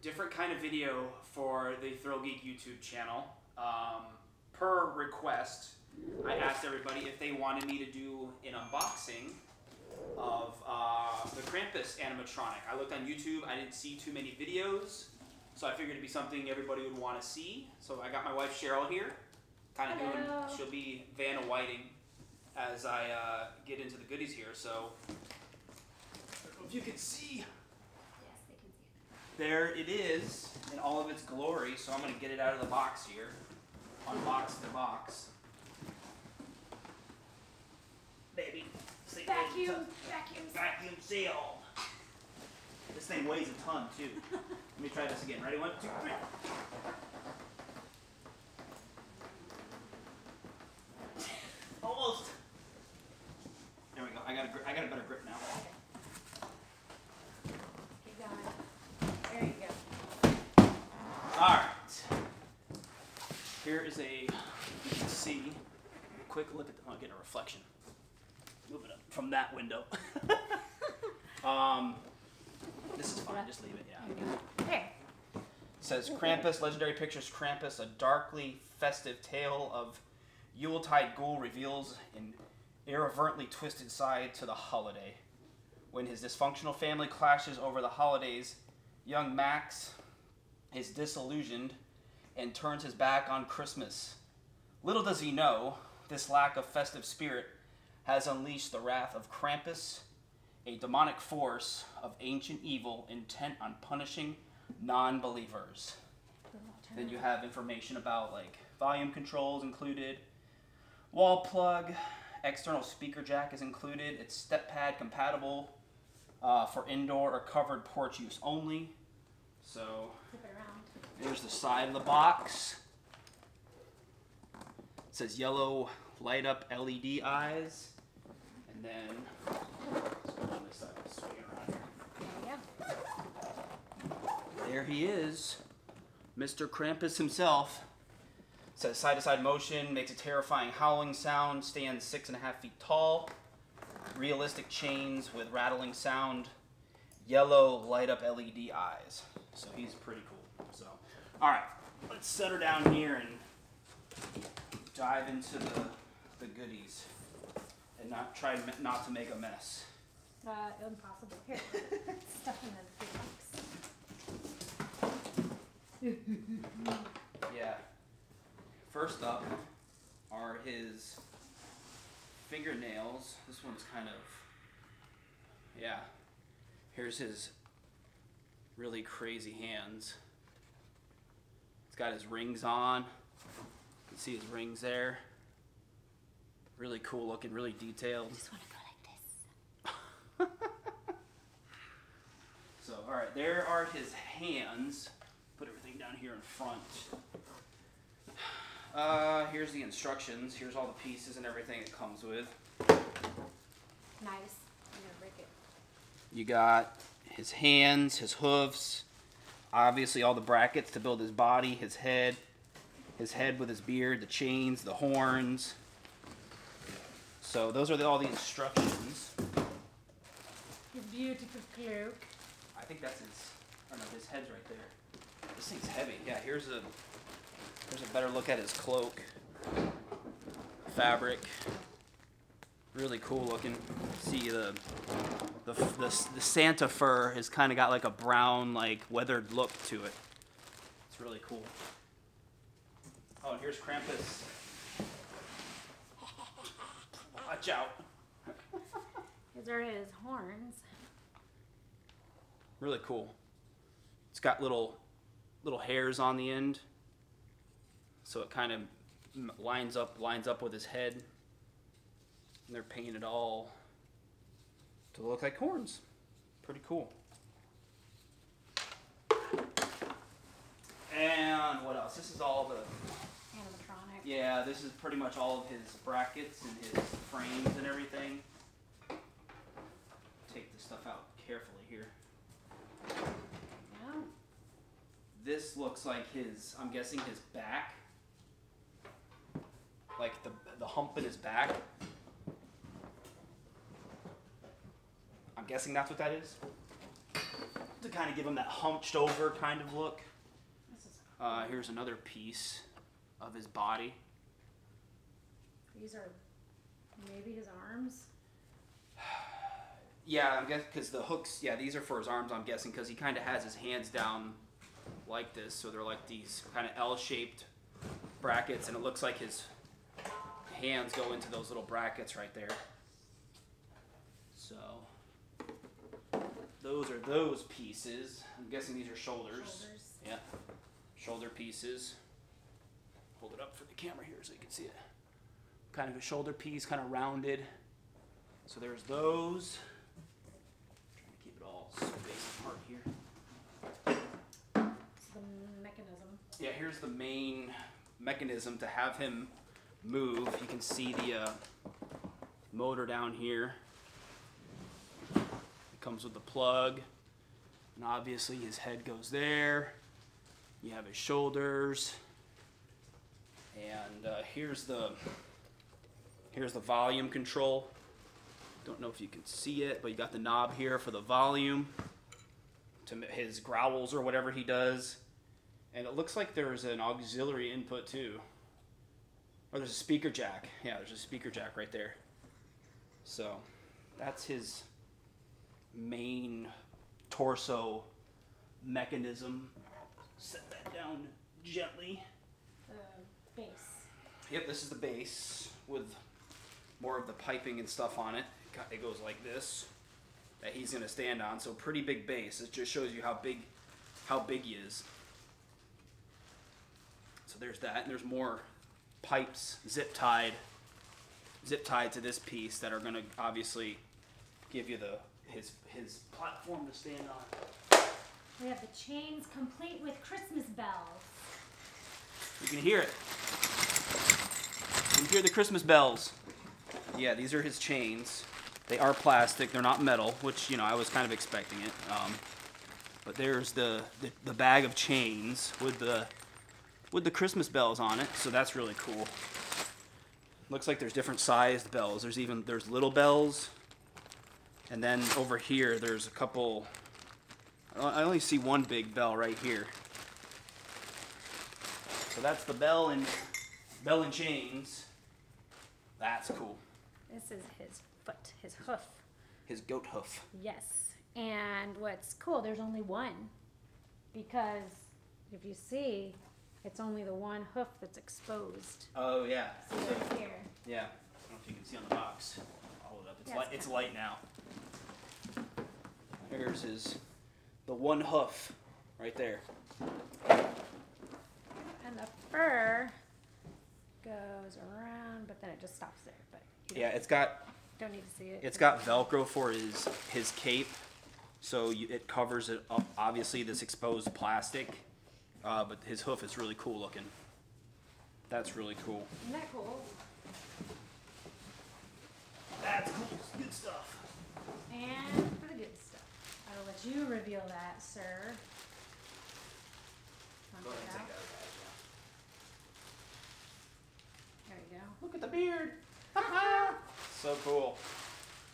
different kind of video for the ThrillGeek YouTube channel. Per request, I asked everybody if they wanted me to do an unboxing of the Krampus Animatronic. I looked on YouTube, I didn't see too many videos, so I figured it'd be something everybody would want to see. So I got my wife Cheryl here, kind of doing, she'll be Vanna Whiting as I get into the goodies here. So, I don't know if you can see. Yes, they can see it. There it is in all of its glory. So I'm going to get it out of the box here. Unbox the box. Baby. Vacuum seal. This thing weighs a ton too. Let me try this again. Ready? 1, 2, 3. Almost. There we go. I got a better grip now. Keep going. There you go. All right. Here is a, you can see, quick look at the, getting a reflection. Move it up from that window. This is fine, just leave it, yeah. There. It says Krampus, Legendary Pictures Krampus, a darkly festive tale of Yuletide ghoul reveals an irreverently twisted side to the holiday. When his dysfunctional family clashes over the holidays, young Max is disillusioned and turns his back on Christmas. Little does he know, this lack of festive spirit has unleashed the wrath of Krampus, a demonic force of ancient evil intent on punishing non-believers. Then you have information about like volume controls included, wall plug, external speaker jack is included. It's step pad compatible for indoor or covered porch use only. So there's the side of the box. It says yellow light up LED eyes. And then on this side, swing around here. There he is, Mr. Krampus himself. It says side-to-side motion, makes a terrifying howling sound, stands 6.5 feet tall, realistic chains with rattling sound, yellow light-up LED eyes. So he's pretty cool. So, all right, let's set her down here and dive into the goodies and try not to make a mess. Impossible. Here, stuff in the box. Yeah. First up are his fingernails. This one's kind of, yeah. Here's his really crazy hands. It's got his rings on. You can see his rings there. Really cool looking, really detailed. I just want to go like this. So, all right, there are his hands. Put everything down here in front. Here's the instructions. Here's all the pieces and everything it comes with. Nice. I'm gonna break it. You got his hands, his hooves, obviously all the brackets to build his body, his head with his beard, the chains, the horns. So those are all the instructions. His beautiful cloak. I think that's his head's right there. This thing's heavy. Yeah, here's a better look at his cloak. Fabric. Really cool looking. See the Santa fur has kind of got like a brown, like weathered look to it. It's really cool. Oh, and here's Krampus. Watch out. These are his horns. Really cool. It's got little hairs on the end, so it kind of lines up with his head. And they're painted all to look like horns. Pretty cool. And what else? This is all the Animatronic. Yeah, this is pretty much all of his brackets and his frames and everything. Take this stuff out carefully here. Yeah. This looks like his, I'm guessing his back. Like the hump in his back. I'm guessing that's what that is. To kind of give him that hunched over kind of look. This is Here's another piece of his body. These are maybe his arms. Yeah, I'm guessing because the hooks, yeah, these are for his arms, I'm guessing, because he kind of has his hands down like this, so they're like these kind of L-shaped brackets, and it looks like his hands go into those little brackets right there. So, those are those pieces. I'm guessing these are shoulders. Yeah, shoulder pieces. Hold it up for the camera here so you can see it. Kind of a shoulder piece, kind of rounded. So there's those. Trying to keep it all spaced apart here. It's the mechanism. Yeah, here's the main mechanism to have him move. You can see the motor down here. It comes with the plug, and obviously his head goes there. You have his shoulders, and here's the volume control. Don't know if you can see it, but you got the knob here for the volume, to his growls or whatever he does. And it looks like there's an auxiliary input too. Or there's a speaker jack. Yeah, there's a speaker jack right there. So that's his main torso mechanism. Set that down gently. The base. Yep, this is the base with more of the piping and stuff on it. It goes like this, that he's going to stand on. So pretty big base. It just shows you how big he is. So there's that, and there's more pipes zip tied to this piece that are going to obviously give you his platform to stand on. We have the chains complete with Christmas bells. You can hear it. You can hear the Christmas bells. Yeah, these are his chains. They are plastic. They're not metal, which, you know, I was kind of expecting it. But there's the bag of chains with the Christmas bells on it. So that's really cool. Looks like there's different sized bells. There's little bells. And then over here, there's a couple. I only see one big bell right here. So that's the bell and chains. That's cool. This is his foot, his hoof. His goat hoof. Yes. And what's cool, there's only one. Because if you see, it's only the one hoof that's exposed. Oh, yeah. See right here. Yeah. I don't know if you can see on the box. I'll hold it up. Yeah, It's light now. There's the one hoof right there. And the fur goes around, but then it just stops there. But Yeah, don't need to see it. it's got Velcro for his cape, so it covers it up. Obviously, this exposed plastic, but his hoof is really cool looking. That's really cool. Isn't that cool? That's cool. Good stuff. And for the good stuff, I'll let you reveal that, sir. Want Go ahead it and take out? that out, There you go. Look at the beard. So cool.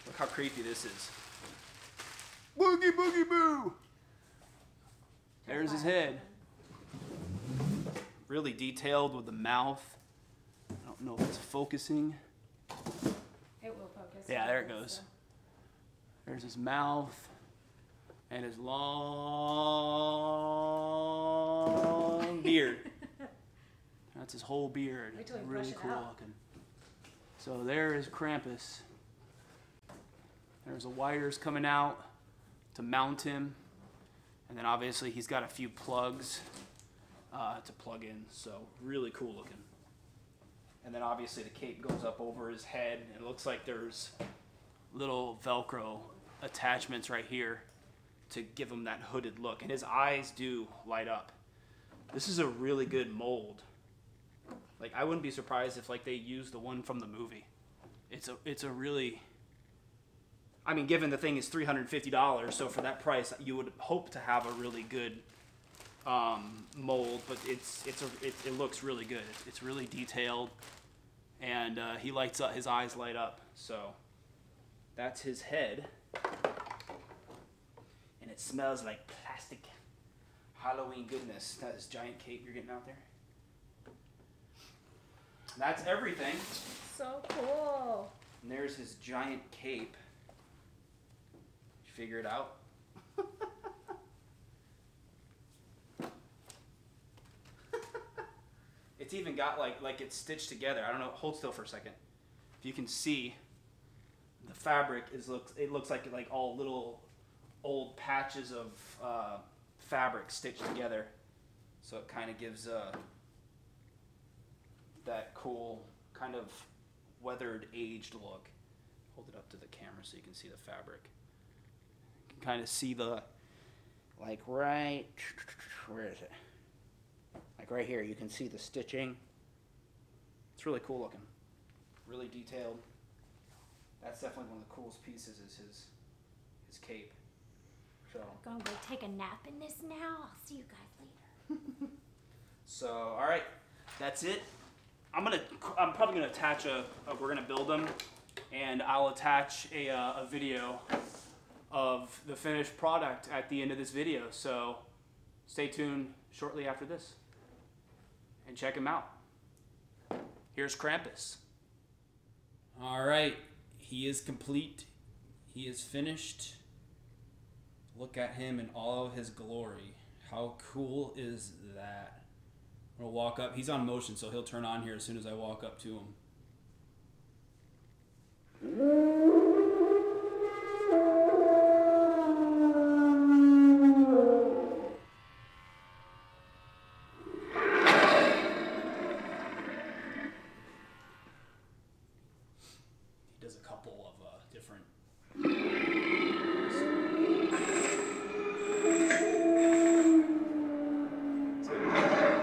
Look how creepy this is. Boogie boogie boo. There's his head. Really detailed with the mouth. I don't know if it's focusing. It will focus. Yeah, there it goes. There's his mouth and his long beard. That's his whole beard. Wait till we Really brush it cool out. looking. So there is Krampus. There's the wires coming out to mount him. And then obviously he's got a few plugs to plug in. So really cool looking. And then obviously the cape goes up over his head. And it looks like there's little Velcro attachments right here to give him that hooded look. And his eyes do light up. This is a really good mold. Like, I wouldn't be surprised if like they used the one from the movie. It's a really, I mean, given the thing is $350, so for that price you would hope to have a really good mold, but it looks really good. It's really detailed, and he lights up, his eyes light up. So that's his head, and it smells like plastic Halloween goodness. That is giant cape you're getting out there. That's everything. So cool. And there's his giant cape. Did you figure it out? It's even got like it's stitched together. I don't know. Hold still for a second. If you can see, the fabric looks like all little old patches of fabric stitched together. So it kind of gives that cool kind of weathered, aged look. Hold it up to the camera so you can see the fabric. You can kind of see the, like right, where is it? Like right here, you can see the stitching. It's really cool looking, really detailed. That's definitely one of the coolest pieces is his cape. So I'm gonna go take a nap in this now. I'll see you guys later. So, all right, that's it. I'm probably gonna attach we're gonna build them, and I'll attach a video of the finished product at the end of this video. So stay tuned shortly after this and check him out. Here's Krampus. All right, he is complete. He is finished. Look at him in all of his glory. How cool is that? I'm gonna walk up. He's on motion, so he'll turn on here as soon as I walk up to him. He does a couple of different.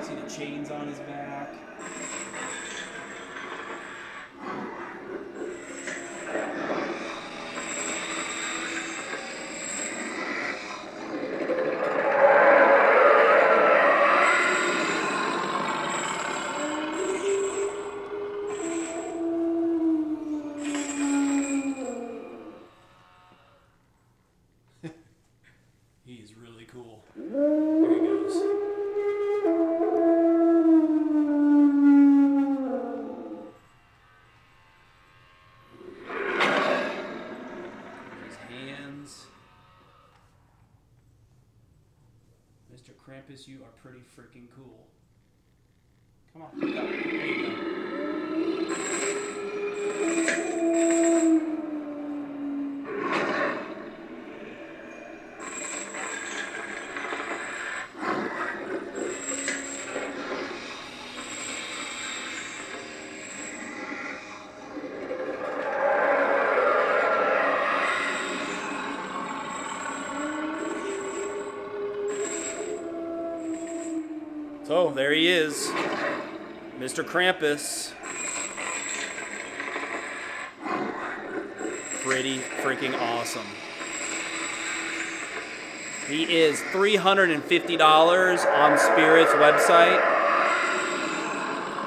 See the chains on his back. He's really cool. There he goes. His hands. Mr. Krampus, you are pretty freaking cool. Come on, look up. There you go. So there he is, Mr. Krampus. Pretty freaking awesome. He is $350 on Spirit's website.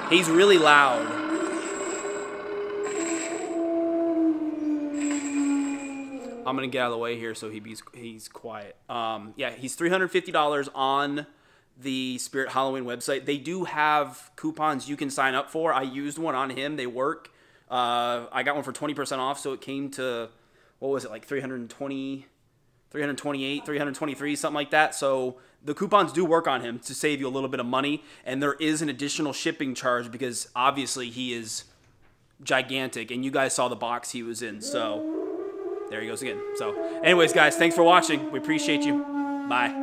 He's really loud. I'm gonna get out of the way here so he's quiet. Yeah, he's $350 on the Spirit Halloween website. They do have coupons you can sign up for. I used one on him. They work. I got one for 20% off, so it came to, what was it, like 320, 328, 323, something like that. So the coupons do work on him to save you a little bit of money, and there is an additional shipping charge because obviously he is gigantic, and you guys saw the box he was in. So there he goes again. So anyways, guys, thanks for watching. We appreciate you. Bye.